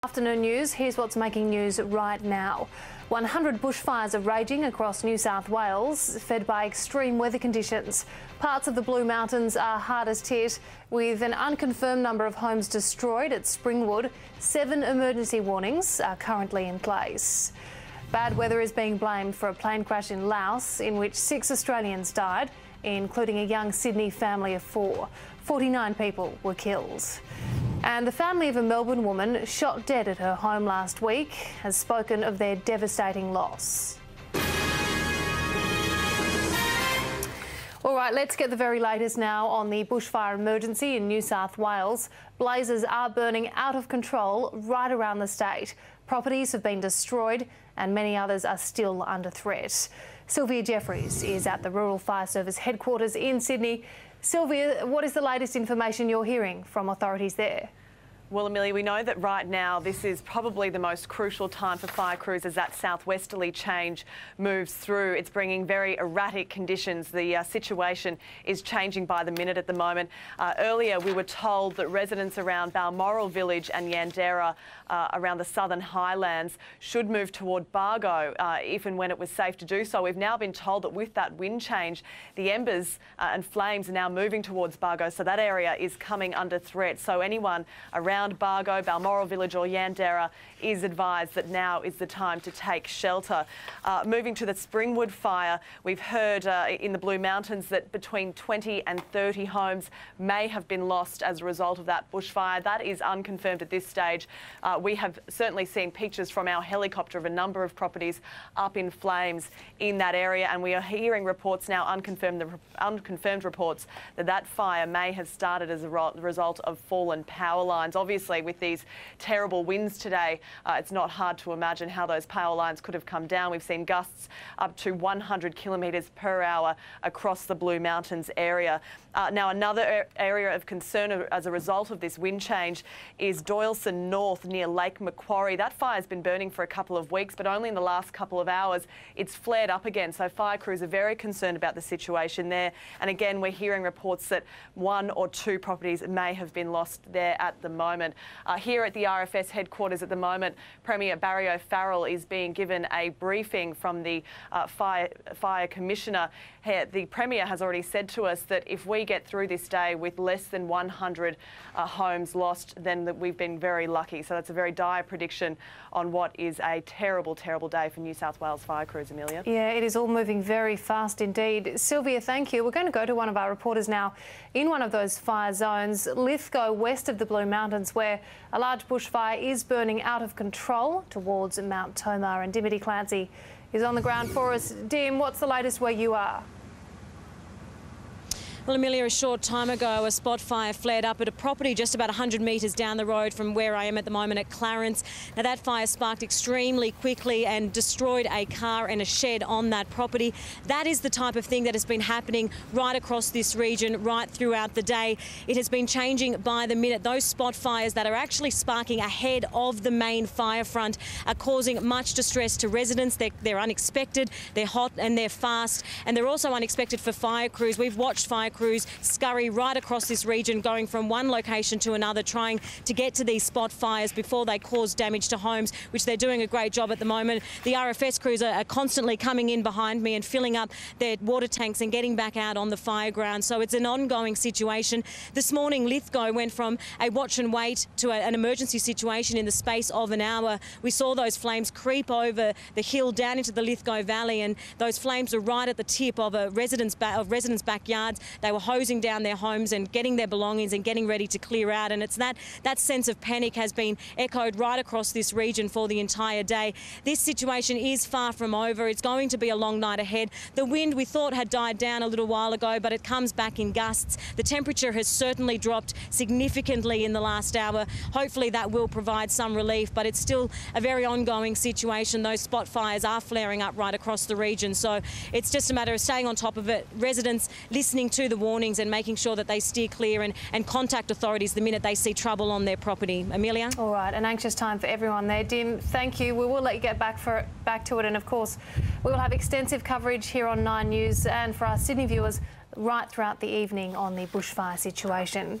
Afternoon news, here's what's making news right now. 100 bushfires are raging across New South Wales, fed by extreme weather conditions. Parts of the Blue Mountains are hardest hit, with an unconfirmed number of homes destroyed at Springwood. 7 emergency warnings are currently in place. Bad weather is being blamed for a plane crash in Laos, in which 6 Australians died, including a young Sydney family of 4. 49 people were killed. And the family of a Melbourne woman shot dead at her home last week has spoken of their devastating loss. All right, let's get the very latest now on the bushfire emergency in New South Wales. Blazes are burning out of control right around the state. Properties have been destroyed and many others are still under threat. Sylvia Jeffries is at the Rural Fire Service headquarters in Sydney. Sylvia, what is the latest information you're hearing from authorities there? Well, Amelia, we know that right now this is probably the most crucial time for fire crews as that southwesterly change moves through. It's bringing very erratic conditions. The situation is changing by the minute at the moment. Earlier, we were told that residents around Balmoral Village and Yandera around the southern highlands should move toward Bargo if and when it was safe to do so. We've now been told that with that wind change, the embers and flames are now moving towards Bargo, so that area is coming under threat. So anyone around Bargo, Balmoral Village or Yandera is advised that now is the time to take shelter. Moving to the Springwood fire, we've heard in the Blue Mountains that between 20 and 30 homes may have been lost as a result of that bushfire. That is unconfirmed at this stage. We have certainly seen pictures from our helicopter of a number of properties up in flames in that area, and we are hearing reports now, unconfirmed reports, that that fire may have started as a result of fallen power lines. Obviously, with these terrible winds today, it's not hard to imagine how those power lines could have come down. We've seen gusts up to 100 kilometres per hour across the Blue Mountains area. Now, another area of concern as a result of this wind change is Doyleston North near Lake Macquarie. That fire has been burning for a couple of weeks, but only in the last couple of hours it's flared up again. So fire crews are very concerned about the situation there. And again, we're hearing reports that 1 or 2 properties may have been lost there at the moment. Here at the RFS headquarters at the moment, Premier Barry O'Farrell is being given a briefing from the Fire Commissioner. The Premier has already said to us that if we get through this day with less than 100 homes lost, then we've been very lucky. So that's a very dire prediction on what is a terrible, terrible day for New South Wales fire crews, Amelia. Yeah, it is all moving very fast indeed. Sylvia, thank you. We're going to go to one of our reporters now in one of those fire zones, Lithgow, west of the Blue Mountains, where a large bushfire is burning out of control towards Mount Tomah. And Dimity Clancy is on the ground for us. Dim, what's the latest where you are? Well, Amelia, a short time ago, a spot fire flared up at a property just about 100 metres down the road from where I am at the moment at Clarence. Now, that fire sparked extremely quickly and destroyed a car and a shed on that property. That is the type of thing that has been happening right across this region, right throughout the day. It has been changing by the minute. Those spot fires that are actually sparking ahead of the main fire front are causing much distress to residents. They're unexpected, they're hot and they're fast, and they're also unexpected for fire crews. We've watched fire crews scurry right across this region, going from one location to another, trying to get to these spot fires before they cause damage to homes, which they're doing a great job at the moment. The RFS crews are constantly coming in behind me and filling up their water tanks and getting back out on the fire ground. So it's an ongoing situation. This morning, Lithgow went from a watch and wait to an emergency situation in the space of an hour. We saw those flames creep over the hill down into the Lithgow Valley, and those flames were right at the tip of residents' backyards. They were hosing down their homes and getting their belongings and getting ready to clear out. And it's that sense of panic has been echoed right across this region for the entire day. This situation is far from over. It's going to be a long night ahead. The wind we thought had died down a little while ago, but it comes back in gusts. The temperature has certainly dropped significantly in the last hour. Hopefully that will provide some relief, but it's still a very ongoing situation. Those spot fires are flaring up right across the region. So it's just a matter of staying on top of it. Residents listening to the warnings and making sure that they steer clear and contact authorities the minute they see trouble on their property. Amelia? All right, an anxious time for everyone there. Dim, thank you. We will let you get back to it, and of course we will have extensive coverage here on 9 News and for our Sydney viewers right throughout the evening on the bushfire situation.